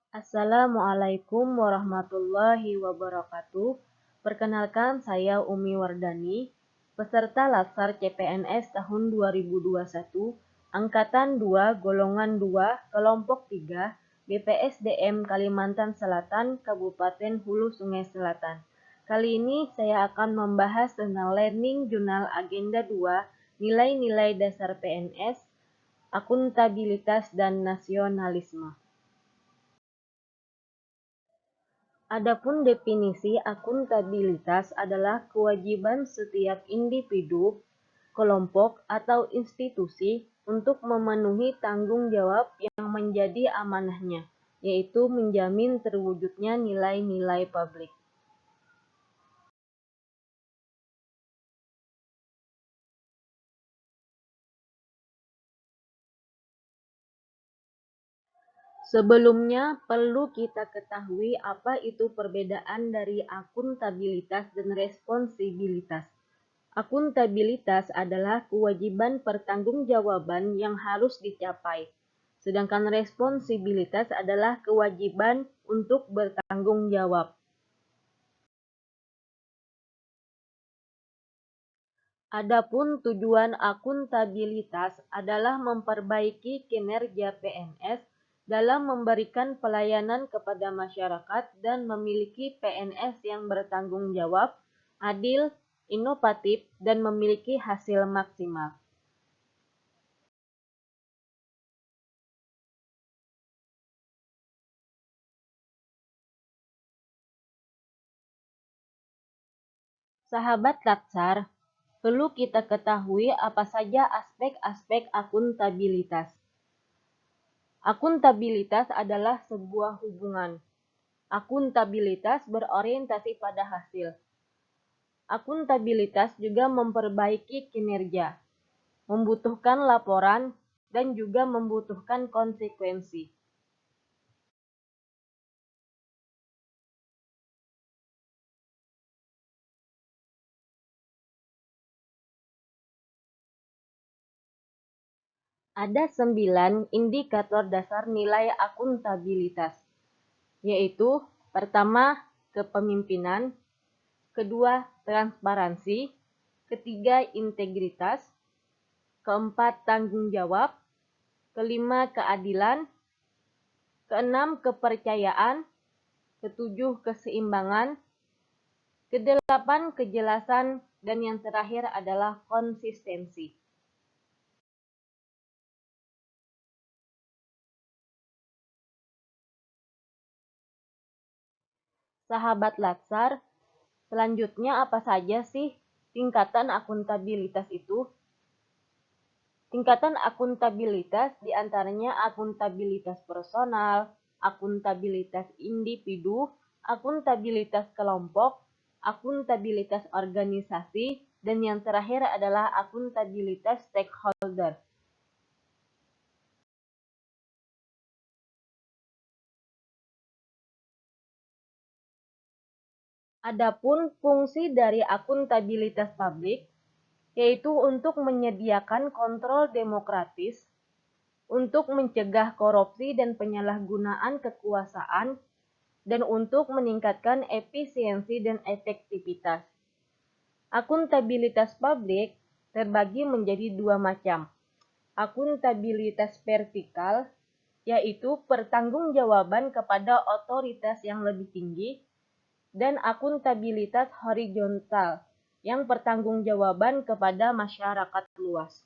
Assalamualaikum warahmatullahi wabarakatuh. Perkenalkan, saya Umi Wardani, peserta Latsar CPNS tahun 2021, Angkatan 2, Golongan 2, Kelompok 3, BPSDM Kalimantan Selatan, Kabupaten Hulu Sungai Selatan. Kali ini saya akan membahas tentang Learning Journal Agenda 2, Nilai-nilai dasar PNS, Akuntabilitas dan Nasionalisme. Adapun definisi akuntabilitas adalah kewajiban setiap individu, kelompok, atau institusi untuk memenuhi tanggung jawab yang menjadi amanahnya, yaitu menjamin terwujudnya nilai-nilai publik. Sebelumnya, perlu kita ketahui apa itu perbedaan dari akuntabilitas dan responsibilitas. Akuntabilitas adalah kewajiban pertanggungjawaban yang harus dicapai, sedangkan responsibilitas adalah kewajiban untuk bertanggung jawab. Adapun tujuan akuntabilitas adalah memperbaiki kinerja PNS dalam memberikan pelayanan kepada masyarakat dan memiliki PNS yang bertanggung jawab, adil, inovatif, dan memiliki hasil maksimal. Sahabat Latsar, perlu kita ketahui apa saja aspek-aspek akuntabilitas. Akuntabilitas adalah sebuah hubungan. Akuntabilitas berorientasi pada hasil. Akuntabilitas juga memperbaiki kinerja, membutuhkan laporan, dan juga membutuhkan konsekuensi. Ada 9 indikator dasar nilai akuntabilitas, yaitu pertama, kepemimpinan, kedua, transparansi, ketiga, integritas, keempat, tanggung jawab, kelima, keadilan, keenam, kepercayaan, ketujuh, keseimbangan, kedelapan, kejelasan, dan yang terakhir adalah konsistensi. Sahabat Latsar, selanjutnya apa saja sih tingkatan akuntabilitas itu? Tingkatan akuntabilitas diantaranya akuntabilitas personal, akuntabilitas individu, akuntabilitas kelompok, akuntabilitas organisasi, dan yang terakhir adalah akuntabilitas stakeholder. Adapun fungsi dari akuntabilitas publik, yaitu untuk menyediakan kontrol demokratis, untuk mencegah korupsi dan penyalahgunaan kekuasaan, dan untuk meningkatkan efisiensi dan efektivitas. Akuntabilitas publik terbagi menjadi dua macam. Akuntabilitas vertikal, yaitu pertanggungjawaban kepada otoritas yang lebih tinggi, dan akuntabilitas horizontal, yang pertanggungjawaban kepada masyarakat luas.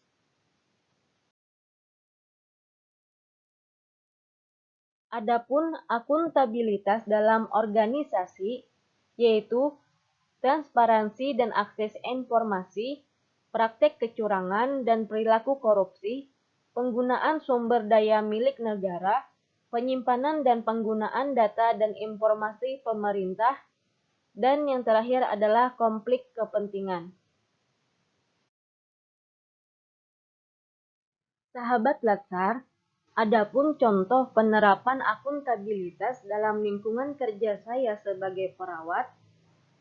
Adapun akuntabilitas dalam organisasi, yaitu transparansi dan akses informasi, praktek kecurangan dan perilaku korupsi, penggunaan sumber daya milik negara, penyimpanan dan penggunaan data dan informasi pemerintah, dan yang terakhir adalah konflik kepentingan. Sahabat Latsar, adapun contoh penerapan akuntabilitas dalam lingkungan kerja saya sebagai perawat,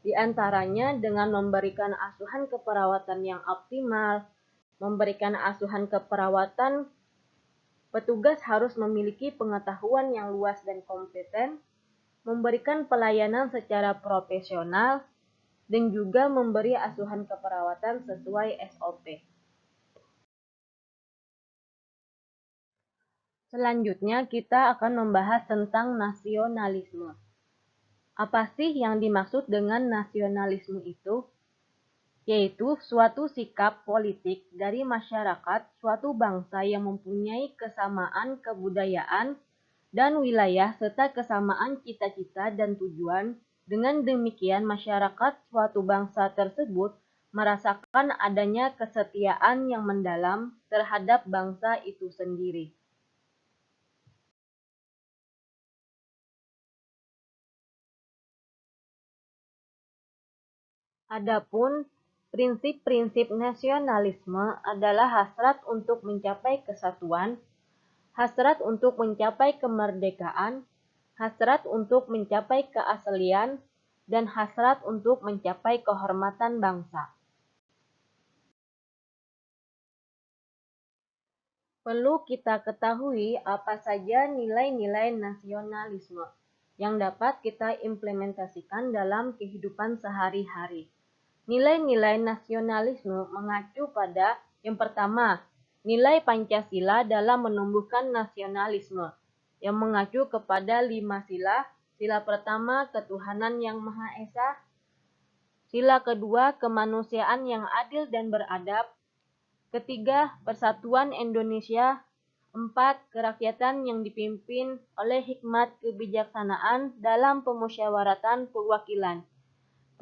di antaranya dengan memberikan asuhan keperawatan yang optimal, memberikan asuhan keperawatan Petugas harus memiliki pengetahuan yang luas dan kompeten, memberikan pelayanan secara profesional, dan juga memberi asuhan keperawatan sesuai SOP. Selanjutnya, kita akan membahas tentang nasionalisme. Apa sih yang dimaksud dengan nasionalisme itu? Yaitu suatu sikap politik dari masyarakat suatu bangsa yang mempunyai kesamaan kebudayaan dan wilayah serta kesamaan cita-cita dan tujuan. Dengan demikian, masyarakat suatu bangsa tersebut merasakan adanya kesetiaan yang mendalam terhadap bangsa itu sendiri. Adapun prinsip-prinsip nasionalisme adalah hasrat untuk mencapai kesatuan, hasrat untuk mencapai kemerdekaan, hasrat untuk mencapai keaslian, dan hasrat untuk mencapai kehormatan bangsa. Perlu kita ketahui apa saja nilai-nilai nasionalisme yang dapat kita implementasikan dalam kehidupan sehari-hari. Nilai-nilai nasionalisme mengacu pada yang pertama, nilai Pancasila dalam menumbuhkan nasionalisme, yang mengacu kepada 5 sila. Sila pertama, ketuhanan yang Maha Esa. Sila kedua, kemanusiaan yang adil dan beradab. Ketiga, persatuan Indonesia. 4. Kerakyatan yang dipimpin oleh hikmat kebijaksanaan dalam pemusyawaratan perwakilan.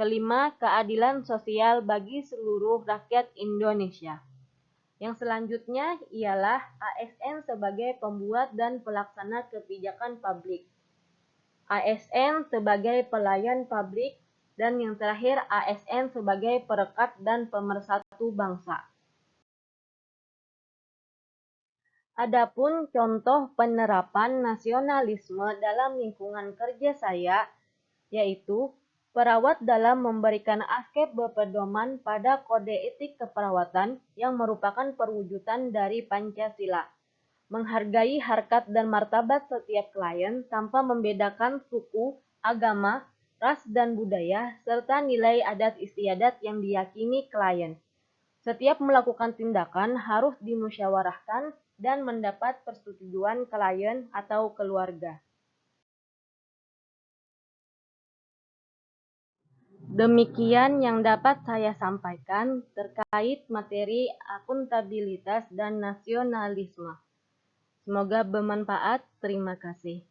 Kelima, keadilan sosial bagi seluruh rakyat Indonesia. Yang selanjutnya ialah ASN sebagai pembuat dan pelaksana kebijakan publik. ASN sebagai pelayan publik, dan yang terakhir ASN sebagai perekat dan pemersatu bangsa. Adapun contoh penerapan nasionalisme dalam lingkungan kerja saya, yaitu perawat dalam memberikan askep berpedoman pada kode etik keperawatan yang merupakan perwujudan dari Pancasila, menghargai harkat dan martabat setiap klien tanpa membedakan suku, agama, ras dan budaya, serta nilai adat istiadat yang diyakini klien. Setiap melakukan tindakan harus dimusyawarahkan dan mendapat persetujuan klien atau keluarga. Demikian yang dapat saya sampaikan terkait materi akuntabilitas dan nasionalisme. Semoga bermanfaat. Terima kasih.